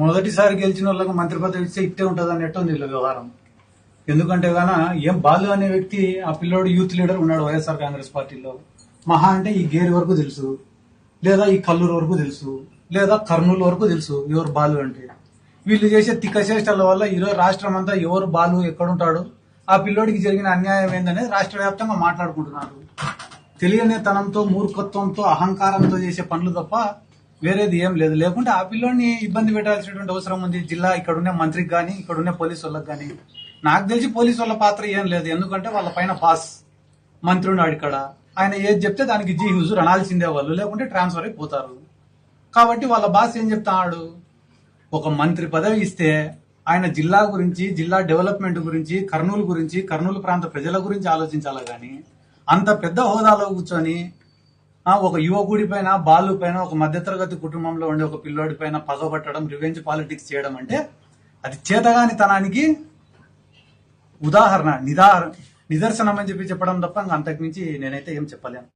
మొదటిసారి గెలిచిన వాళ్ళకి మంత్రి పదవి ఇస్తే ఇట్టే ఉంటుంది అన్నట్టుంది వీళ్ళ వ్యవహారం. ఎందుకంటే గాన ఏం బాలు అనే వ్యక్తి ఆ పిల్లోడు యూత్ లీడర్ ఉన్నాడు వైఎస్ఆర్ కాంగ్రెస్ పార్టీలో. మహా అంటే ఈ గేరి వరకు తెలుసు, లేదా ఈ కల్లూరు వరకు తెలుసు, లేదా కర్నూలు వరకు తెలుసు ఎవరు బాలు అంటే. వీళ్ళు చేసే తిక్కచేష్టల వల్ల ఈరోజు రాష్ట్రం అంతా ఎవరు బాలు ఎక్కడుంటాడు, ఆ పిల్లోడికి జరిగిన అన్యాయం ఏందనేది రాష్ట్ర వ్యాప్తంగా మాట్లాడుకుంటున్నారు. తెలియని తనంతో, మూర్ఖత్వంతో, అహంకారంతో చేసే పనులు తప్ప వేరేది ఏం లేదు. లేకుంటే ఆ పిల్లోడిని ఇబ్బంది పెట్టాల్సినటువంటి అవసరం ఉంది జిల్లా ఇక్కడున్న మంత్రికి కానీ, ఇక్కడున్న పోలీసు వాళ్ళకి కానీ. నాకు తెలిసి పోలీసు వాళ్ళ పాత్ర ఏం లేదు. ఎందుకంటే వాళ్ళ పైన బాస్ మంత్రి ఉన్నాడు ఇక్కడ. ఆయన ఏది చెప్తే దానికి జీ హుజూర్ అనాల్సిందే వాళ్ళు, లేకుంటే ట్రాన్స్ఫర్ అయిపోతారు. కాబట్టి వాళ్ళ బాస్ ఏం చెప్తాడు, ఒక మంత్రి పదవి ఇస్తే ఆయన జిల్లా గురించి, జిల్లా డెవలప్మెంట్ గురించి, కర్నూలు గురించి, కర్నూలు ప్రాంత ప్రజల గురించి ఆలోచించాలి. కానీ అంత పెద్ద హోదాలో కూర్చొని ఒక యువకుడి పైన, బాలు పైన, ఒక మధ్యతరగతి కుటుంబంలో ఉండే ఒక పిల్లోడి పైన పగబట్టడం, రివెంజ్ పాలిటిక్స్ చేయడం అంటే అది చేతగాని తనానికి ఉదాహరణ, నిదర్శనం అని చెప్పి చెప్పడం తప్ప అంతకు మించి నేనైతే ఏం చెప్పలేను.